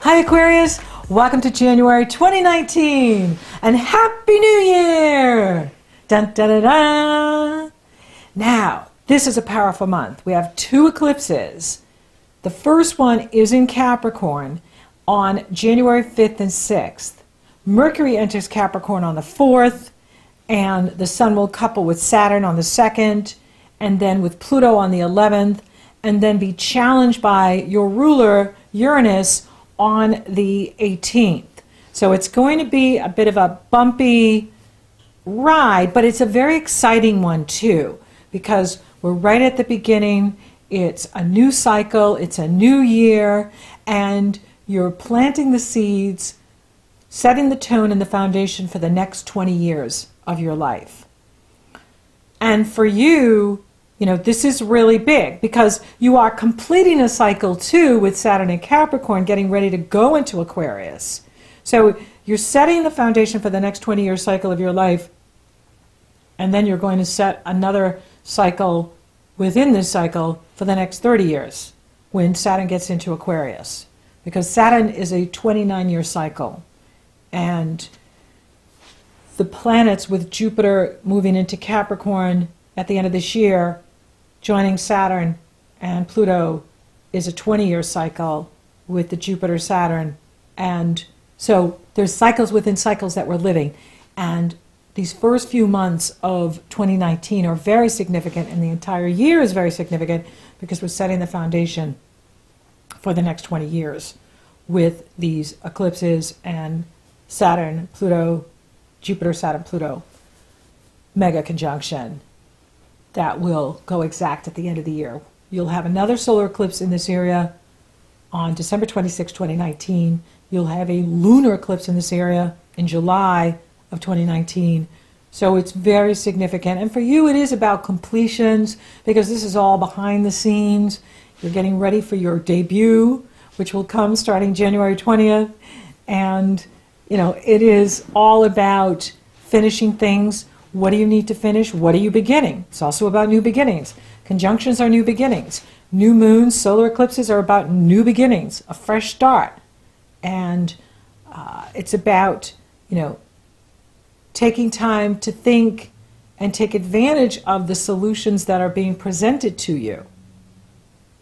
Hi Aquarius, welcome to January 2019 and Happy New Year! Dun, dun, dun, dun. Now, this is a powerful month. We have two eclipses. The first one is in Capricorn on January 5th and 6th. Mercury enters Capricorn on the 4th, and the Sun will couple with Saturn on the 2nd, and then with Pluto on the 11th, and then be challenged by your ruler, Uranus, on the 18th. So it's going to be a bit of a bumpy ride, but it's a very exciting one too, because we're right at the beginning. It's a new cycle, it's a new year, and you're planting the seeds, setting the tone and the foundation for the next 20 years of your life. And for you, this is really big because you are completing a cycle too with Saturn and Capricorn, getting ready to go into Aquarius. So you're setting the foundation for the next 20-year cycle of your life, and then you're going to set another cycle within this cycle for the next 30 years when Saturn gets into Aquarius. Because Saturn is a 29-year cycle. And the planets with Jupiter moving into Capricorn at the end of this year, joining Saturn and Pluto, is a 20-year cycle with the Jupiter-Saturn. And so there's cycles within cycles that we're living. And these first few months of 2019 are very significant, and the entire year is very significant because we're setting the foundation for the next 20 years with these eclipses and Saturn, Pluto, Jupiter, Saturn, Pluto mega conjunction that will go exact at the end of the year. You'll have another solar eclipse in this area on December 26, 2019. You'll have a lunar eclipse in this area in July of 2019. So it's very significant. And for you, it is about completions because this is all behind the scenes. You're getting ready for your debut, which will come starting January 20th. And, it is all about finishing things. What do you need to finish? What are you beginning? It's also about new beginnings. Conjunctions are new beginnings. New moons, solar eclipses are about new beginnings, a fresh start. And it's about, taking time to think and take advantage of the solutions that are being presented to you.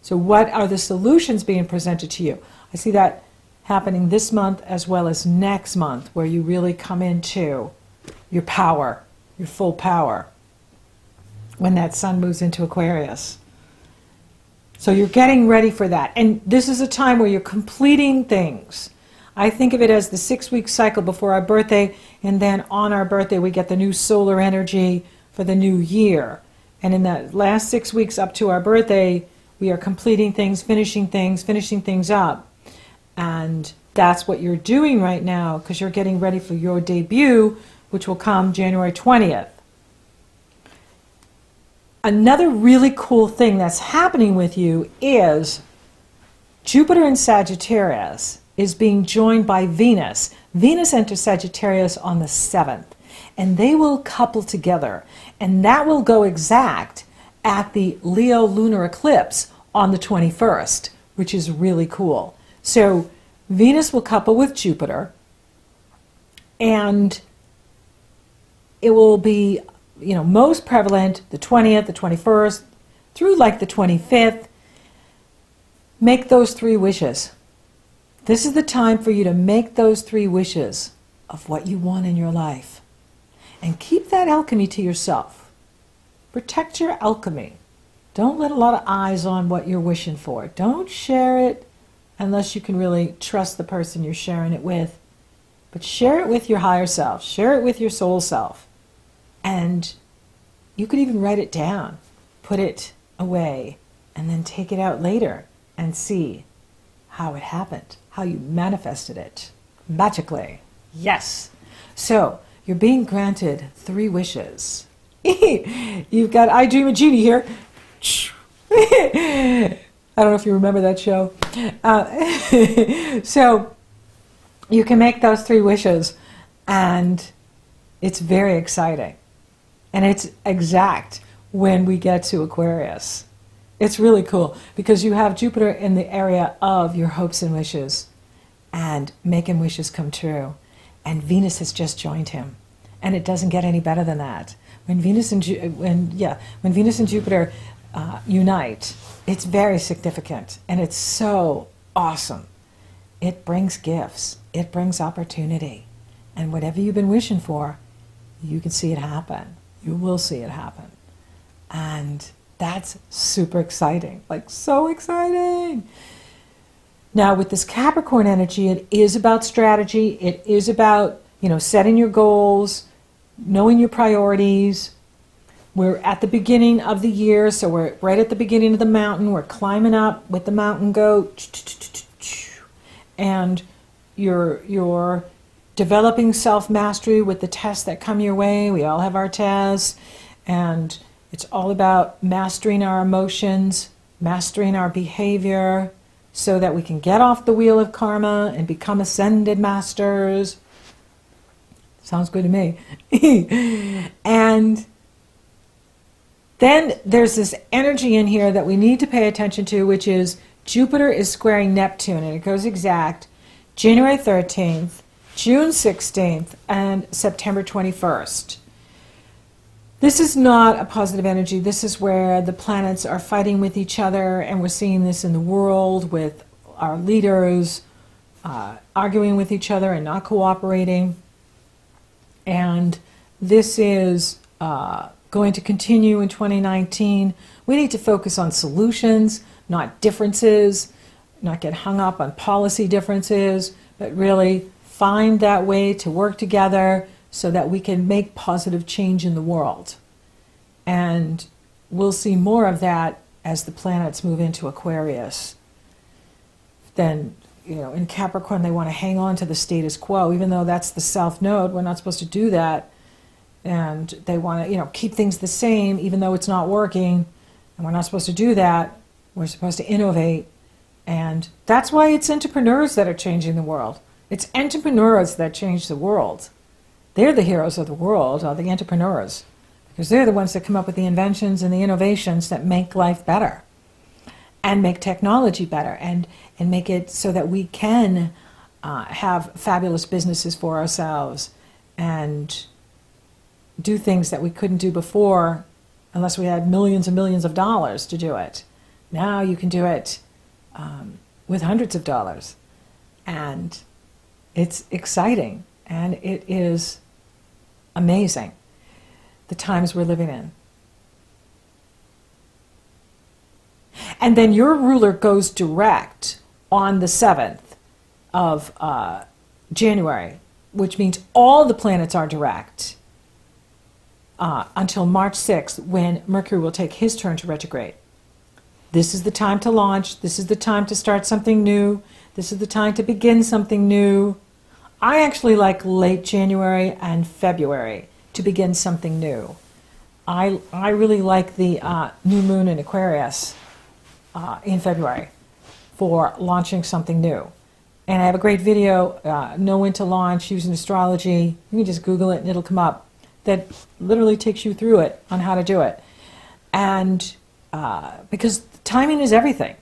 So what are the solutions being presented to you? I see that happening this month as well as next month, where you really come into your power, your full power, when that Sun moves into Aquarius. So you're getting ready for that. And this is a time where you're completing things. I think of it as the 6-week cycle before our birthday, and then on our birthday we get the new solar energy for the new year. And in that last 6 weeks up to our birthday, we are completing things, finishing things up. And that's what you're doing right now, because you're getting ready for your debut, which will come January 20th. Another really cool thing that's happening with you is Jupiter in Sagittarius is being joined by Venus. Venus enters Sagittarius on the 7th, and they will couple together, and that will go exact at the Leo lunar eclipse on the 21st, which is really cool. So Venus will couple with Jupiter, and it will be, most prevalent the 20th, the 21st, through like the 25th. Make those 3 wishes. This is the time for you to make those 3 wishes of what you want in your life. And keep that alchemy to yourself. Protect your alchemy. Don't let a lot of eyes on what you're wishing for. Don't share it unless you can really trust the person you're sharing it with. But share it with your higher self. Share it with your soul self. And you could even write it down. Put it away. And then take it out later and see how it happened. How you manifested it. Magically. Yes. So, you're being granted 3 wishes. You've got I Dream a Genie here. I don't know if you remember that show. So you can make those 3 wishes, and it's very exciting. And it's exact when we get to Aquarius. It's really cool because you have Jupiter in the area of your hopes and wishes. and making wishes come true. And Venus has just joined him. And it doesn't get any better than that. When Venus and Jupiter unite, it's very significant, and it's so awesome. It brings gifts. It brings opportunity. And whatever you've been wishing for, you can see it happen. You will see it happen. And that's super exciting, like so exciting. Now with this Capricorn energy, it is about strategy. It is about, setting your goals, knowing your priorities. We're at the beginning of the year, so we're right at the beginning of the mountain. We're climbing up with the mountain goat. And you're developing self-mastery with the tests that come your way. We all have our tests. And it's all about mastering our emotions, mastering our behavior, so that we can get off the wheel of karma and become ascended masters. Sounds good to me. And then there's this energy in here that we need to pay attention to, which is Jupiter is squaring Neptune, and it goes exact January 13th, June 16th, and September 21st. This is not a positive energy. This is where the planets are fighting with each other, and we're seeing this in the world with our leaders arguing with each other and not cooperating. And this is going to continue in 2019. We need to focus on solutions, not differences, not get hung up on policy differences, but really find that way to work together so that we can make positive change in the world. And we'll see more of that as the planets move into Aquarius. Then, in Capricorn, they want to hang on to the status quo, even though that's the South Node. We're not supposed to do that. And they want to, keep things the same, even though it's not working. And we're not supposed to do that. We're supposed to innovate. And that's why it's entrepreneurs that are changing the world. It's entrepreneurs that change the world. They're the heroes of the world, are the entrepreneurs, because they're the ones that come up with the inventions and the innovations that make life better and make technology better and make it so that we can have fabulous businesses for ourselves and do things that we couldn't do before unless we had millions and millions of dollars to do it. Now you can do it with hundreds of dollars. And it's exciting, and it is amazing, the times we're living in. And then your ruler goes direct on the 7th of January, which means all the planets are direct until March 6th, when Mercury will take his turn to retrograde. This is the time to launch. This is the time to start something new. This is the time to begin something new. I actually like late January and February to begin something new. I really like the new moon in Aquarius in February for launching something new. And I have a great video, Know When to Launch Using Astrology. You can just Google it and it'll come up. That literally takes you through it on how to do it. And because timing is everything.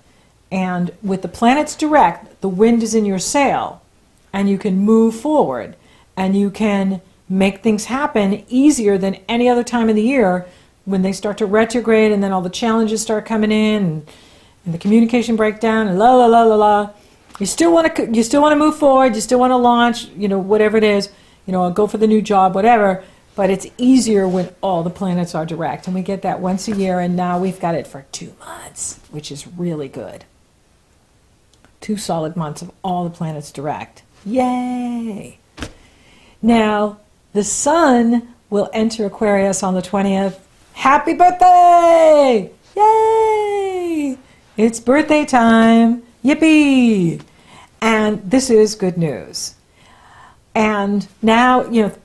And with the planets direct, the wind is in your sail, and you can move forward, and you can make things happen easier than any other time of the year when they start to retrograde, and then all the challenges start coming in, and the communication breakdown, and la la la la la. You still want to move forward. You still want to launch. Whatever it is. Go for the new job, whatever. But it's easier when all the planets are direct, and we get that once a year, and now we've got it for 2 months, which is really good. 2 solid months of all the planets direct. Yay! Now, the sun will enter Aquarius on the 20th. Happy birthday! Yay! It's birthday time. Yippee! And this is good news. And now,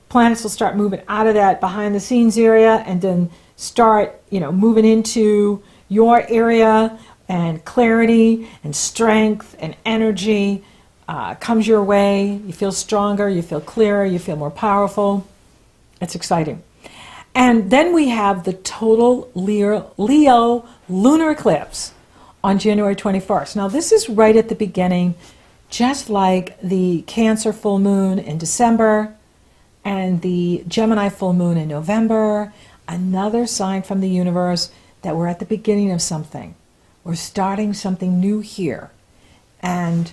planets will start moving out of that behind-the-scenes area and then start, moving into your area, and clarity and strength and energy comes your way. You feel stronger, you feel clearer, you feel more powerful. It's exciting. And then we have the total Leo lunar eclipse on January 21st. Now, this is right at the beginning. just like the Cancer full moon in December and the Gemini full moon in November, another sign from the universe that we're at the beginning of something. We're starting something new here. And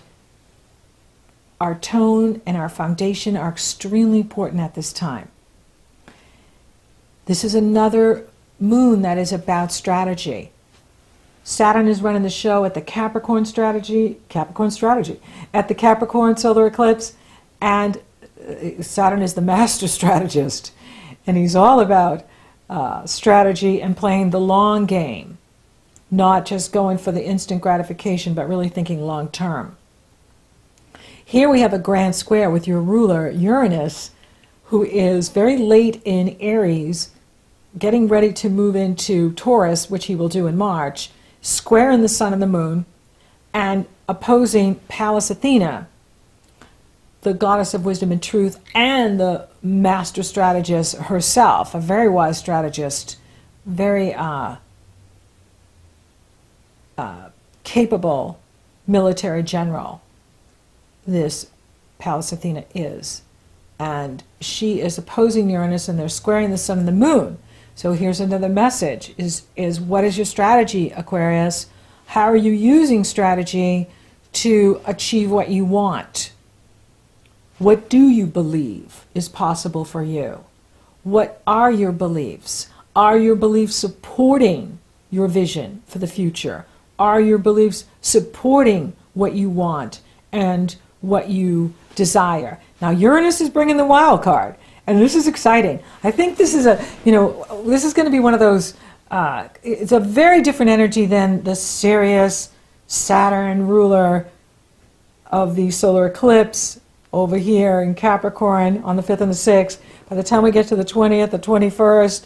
our tone and our foundation are extremely important at this time. This is another moon that is about strategy. Saturn is running the show at the Capricorn strategy, at the Capricorn solar eclipse, and Saturn is the master strategist, and he's all about strategy and playing the long game, not just going for the instant gratification, but really thinking long term. Here we have a grand square with your ruler, Uranus, who is very late in Aries, getting ready to move into Taurus, which he will do in March, squaring the sun and the moon, and opposing Pallas Athena, the goddess of wisdom and truth, and the master strategist herself, a very wise strategist, very capable military general, this Pallas Athena is. And she is opposing Uranus, and they're squaring the sun and the moon. So here's another message, is what is your strategy, Aquarius? How are you using strategy to achieve what you want? What do you believe is possible for you? What are your beliefs? Are your beliefs supporting your vision for the future? Are your beliefs supporting what you want and what you desire? Now, Uranus is bringing the wild card, and this is exciting. I think this is this is going to be one of those, it's a very different energy than the serious Saturn ruler of the solar eclipse over here in Capricorn on the 5th and the 6th. By the time we get to the 20th, the 21st,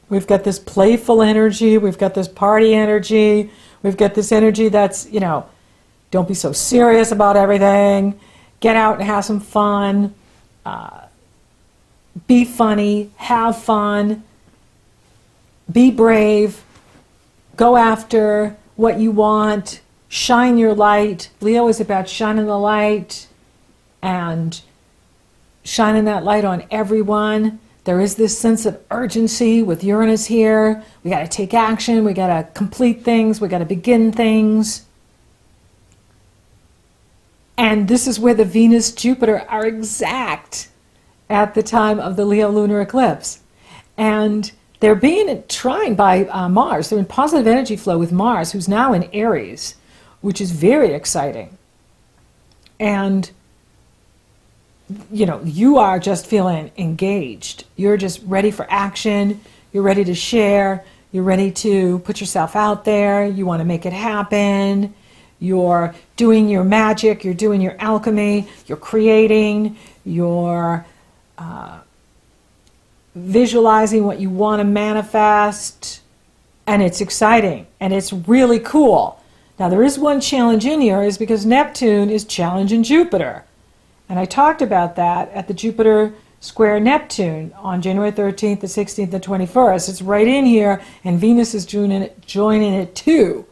we've got this playful energy, we've got this party energy, we've got this energy that's, don't be so serious about everything, get out and have some fun, be funny, have fun, be brave, go after what you want, shine your light. Leo is about shining the light and shining that light on everyone. There is this sense of urgency with Uranus here. We got to take action. We got to complete things. We got to begin things. And this is where the Venus-Jupiter are exact at the time of the Leo lunar eclipse. And they're being trine by Mars. They're in positive energy flow with Mars, who's now in Aries, which is very exciting. And you are just feeling engaged. You're just ready for action. You're ready to share. You're ready to put yourself out there. You want to make it happen. You're doing your magic. You're doing your alchemy. You're creating. You're visualizing what you want to manifest. And it's exciting. And it's really cool. Now, there is one challenge in here, is because Neptune is challenging Jupiter. And I talked about that at the Jupiter square Neptune on January 13th, the 16th, the 21st. It's right in here, and Venus is joining it too.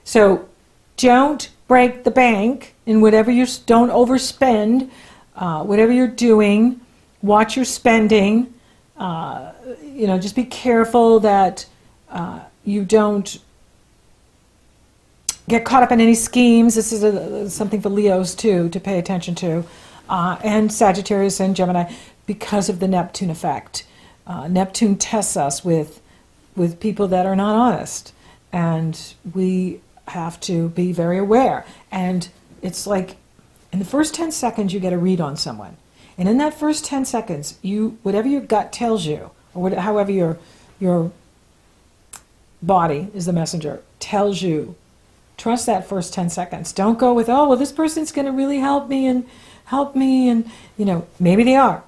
So don't break the bank in whatever don't overspend, whatever you're doing. Watch your spending. Just be careful that you don't get caught up in any schemes. This is something for Leos too to pay attention to. And Sagittarius and Gemini, because of the Neptune effect. Neptune tests us with people that are not honest, and we have to be very aware. And it's like in the first 10 seconds you get a read on someone, and in that first 10 seconds, whatever your gut tells you, or however your body is the messenger tells you, trust that first 10 seconds. Don't go with, oh well, this person's going to really help me and maybe they are,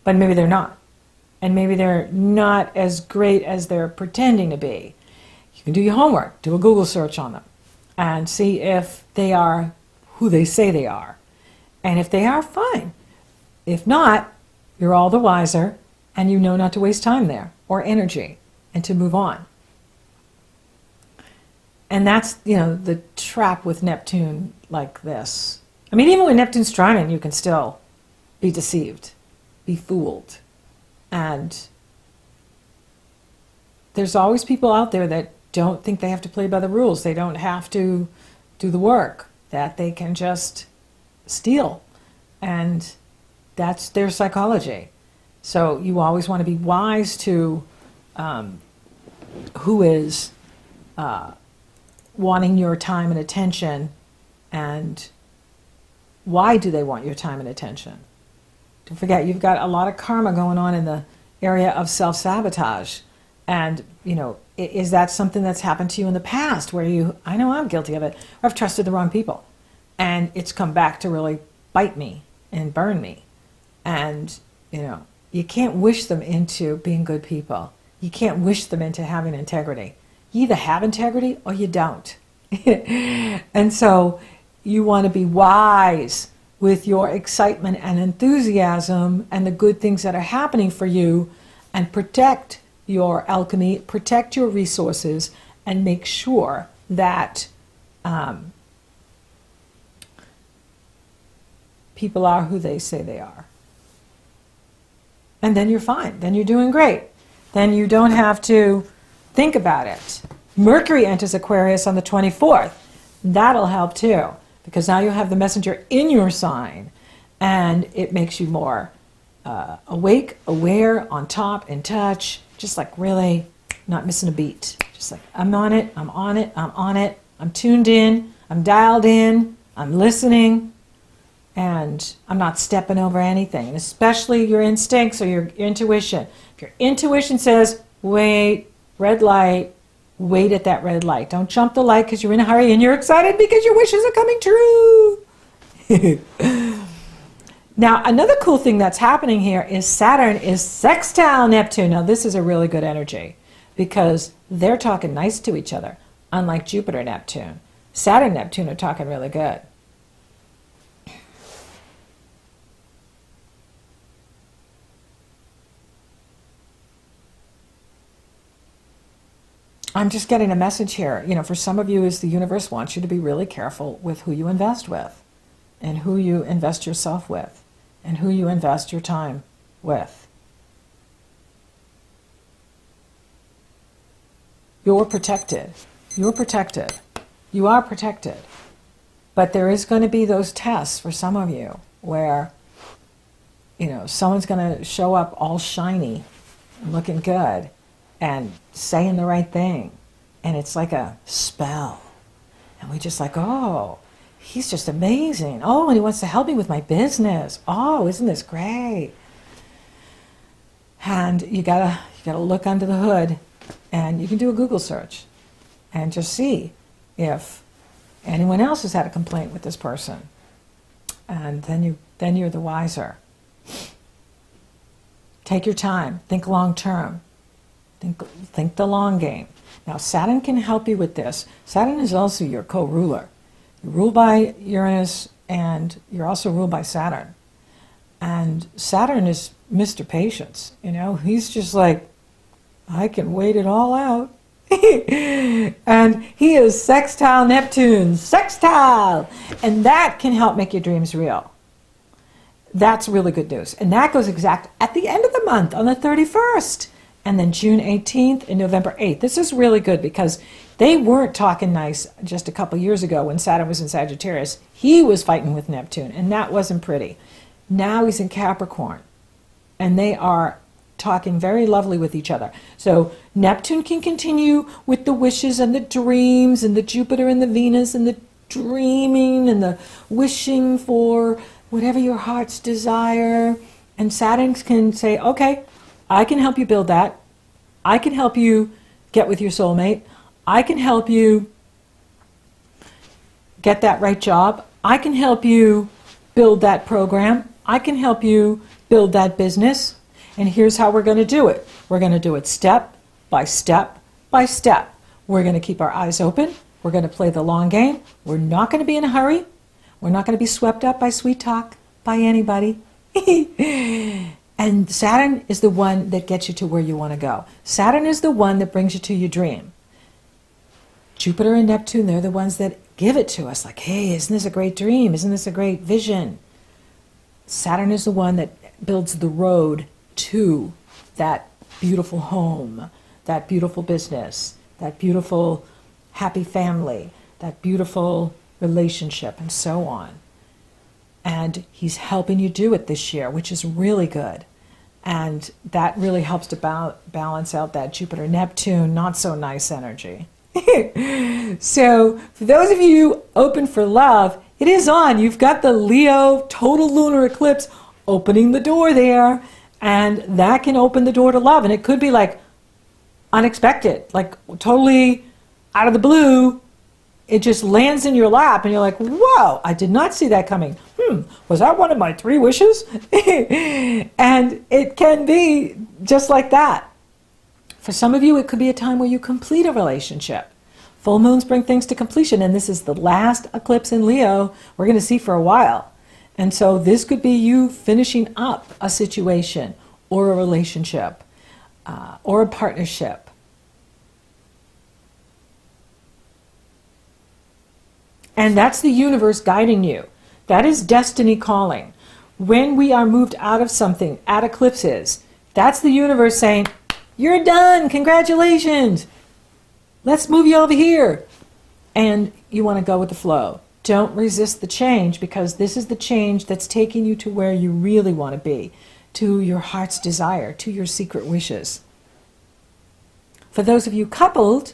but maybe they're not. And maybe they're not as great as they're pretending to be. You can do your homework, do a Google search on them, and see if they are who they say they are. And if they are, fine. If not, you're all the wiser, and you know not to waste time there, or energy, and to move on. And that's, the trap with Neptune like this. I mean, even with Neptune's trining, you can still be deceived, be fooled. And there's always people out there that don't think they have to play by the rules. They don't have to do the work, that they can just steal. And that's their psychology. So you always want to be wise to who is wanting your time and attention, and why do they want your time and attention. Don't forget, you've got a lot of karma going on in the area of self-sabotage. And, you know, is that something that's happened to you in the past where you, I know I'm guilty of it, or I've trusted the wrong people, and it's come back to really bite me and burn me. And, you know, you can't wish them into being good people. You can't wish them into having integrity. You either have integrity or you don't. And so you want to be wise with your excitement and enthusiasm and the good things that are happening for you, and protect your alchemy, protect your resources, and make sure that people are who they say they are. And then you're fine. Then you're doing great. Then you don't have to think about it. Mercury enters Aquarius on the 24th. That'll help too, because now you have the messenger in your sign, and it makes you more awake, aware, on top, in touch, just like really not missing a beat. Just like, I'm on it, I'm on it, I'm on it, I'm tuned in, I'm dialed in, I'm listening, and I'm not stepping over anything. And especially your instincts or your intuition. If your intuition says, wait, red light, wait at that red light. Don't jump the light because you're in a hurry and you're excited because your wishes are coming true. Now, another cool thing that's happening here is Saturn is sextile Neptune. Now, this is a really good energy because they're talking nice to each other, unlike Jupiter Neptune. Saturn Neptune are talking really good. I'm just getting a message here. You know, for some of you, is the universe wants you to be really careful with who you invest with, and who you invest yourself with, and who you invest your time with. You're protected. You're protected. You are protected. But there is going to be those tests for some of you where, you know, someone's going to show up all shiny and looking good and saying the right thing, and it's like a spell, and we just like, oh, he's just amazing. Oh, and he wants to help me with my business. Oh, isn't this great? And you gotta look under the hood, and you can do a Google search and just see if anyone else has had a complaint with this person, and then you're the wiser. Take your time. Think long term. Think the long game. Now, Saturn can help you with this. Saturn is also your co-ruler. You're ruled by Uranus, and you're also ruled by Saturn. And Saturn is Mr. Patience. You know, he's just like, I can wait it all out. And he is sextile Neptune. Sextile! And that can help make your dreams real. That's really good news. And that goes exact at the end of the month, on the 31st. And then June 18th and November 8th. This is really good because they weren't talking nice just a couple years ago when Saturn was in Sagittarius. He was fighting with Neptune, and that wasn't pretty. Now he's in Capricorn, and they are talking very lovely with each other. So Neptune can continue with the wishes and the dreams, and the Jupiter and the Venus and the dreaming and the wishing for whatever your heart's desire. And Saturn can say, okay, I can help you build that. I can help you get with your soulmate. I can help you get that right job. I can help you build that program. I can help you build that business. And here's how we're going to do it. We're going to do it step by step by step. We're going to keep our eyes open. We're going to play the long game. We're not going to be in a hurry. We're not going to be swept up by sweet talk by anybody. And Saturn is the one that gets you to where you want to go. Saturn is the one that brings you to your dream. Jupiter and Neptune, they're the ones that give it to us. Like, hey, isn't this a great dream? Isn't this a great vision? Saturn is the one that builds the road to that beautiful home, that beautiful business, that beautiful happy family, that beautiful relationship, and so on. And he's helping you do it this year, which is really good. And that really helps to balance out that Jupiter-Neptune not so nice energy. So for those of you open for love, it is on. You've got the Leo total lunar eclipse opening the door there, and that can open the door to love. And it could be like unexpected, like totally out of the blue. It just lands in your lap and you're like, whoa, I did not see that coming. Was that one of my 3 wishes? And it can be just like that. For some of you, it could be a time where you complete a relationship. Full moons bring things to completion, and this is the last eclipse in Leo we're going to see for a while. And so this could be you finishing up a situation or a relationship or a partnership. And that's the universe guiding you. That is destiny calling. When we are moved out of something at eclipses, that's the universe saying, you're done, congratulations. Let's move you over here. And you want to go with the flow. Don't resist the change, because this is the change that's taking you to where you really want to be, to your heart's desire, to your secret wishes. For those of you coupled,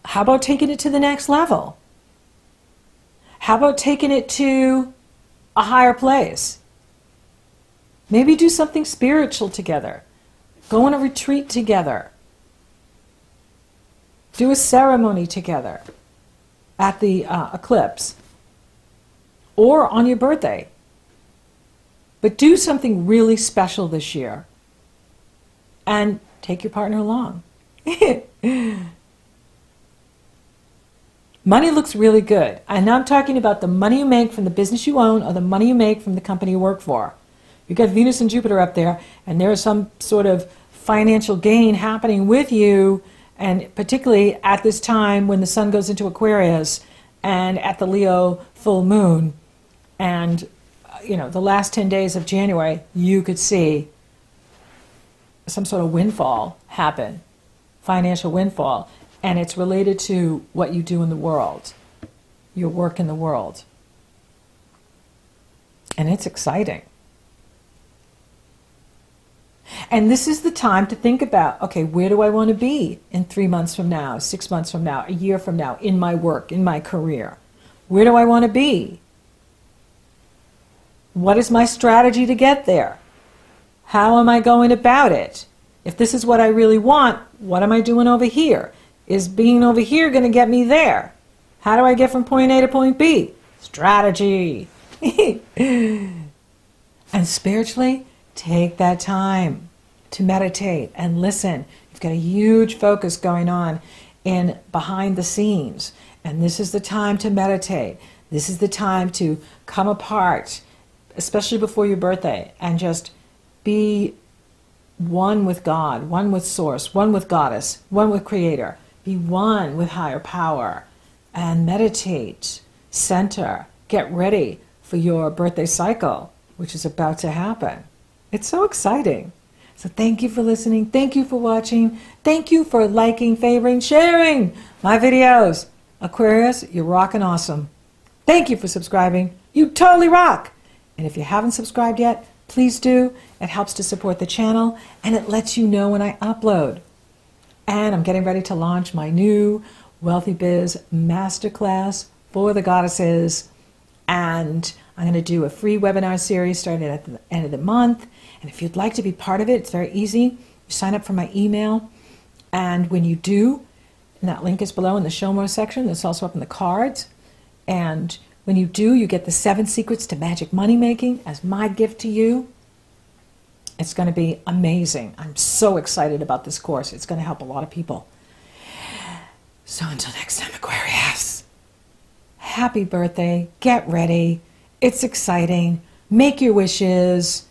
how about taking it to the next level? How about taking it to a higher place? Maybe do something spiritual together. Go on a retreat together. Do a ceremony together at the eclipse or on your birthday. But do something really special this year and take your partner along. Money looks really good. And I'm talking about the money you make from the business you own or the money you make from the company you work for. You've got Venus and Jupiter up there, and there is some sort of financial gain happening with you, and particularly at this time when the sun goes into Aquarius and at the Leo full moon. And, you know, the last 10 days of January, you could see some sort of windfall happen, financial windfall. And it's related to what you do in the world, your work in the world. And it's exciting. And this is the time to think about, okay, where do I want to be in 3 months from now, 6 months from now, a year from now, in my work, in my career? Where do I want to be? What is my strategy to get there? How am I going about it? If this is what I really want, what am I doing over here? Is being over here going to get me there? How do I get from point A to point B? Strategy. And spiritually, take that time to meditate and listen. You've got a huge focus going on in behind the scenes. And this is the time to meditate. This is the time to come apart, especially before your birthday, and just be one with God, one with Source, one with Goddess, one with Creator. Be one with higher power and meditate, center, get ready for your birthday cycle, which is about to happen. It's so exciting. So thank you for listening. Thank you for watching. Thank you for liking, favoring, sharing my videos. Aquarius, you're rocking awesome. Thank you for subscribing. You totally rock. And if you haven't subscribed yet, please do. It helps to support the channel, and it lets you know when I upload. And I'm getting ready to launch my new Wealthy Biz Masterclass for the Goddesses. And I'm going to do a free webinar series starting at the end of the month. And if you'd like to be part of it, it's very easy. You sign up for my email. And when you do, and that link is below in the Show More section. It's also up in the cards. And when you do, you get the 7 Secrets to Magic Money Making as my gift to you. It's going to be amazing. I'm so excited about this course. It's going to help a lot of people. So until next time, Aquarius, happy birthday. Get ready. It's exciting. Make your wishes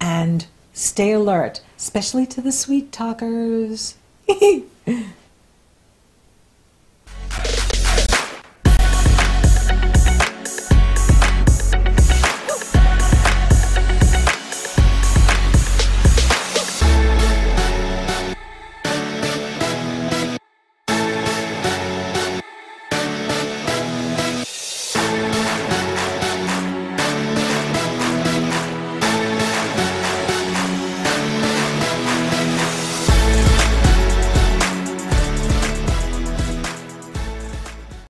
and stay alert, especially to the sweet talkers.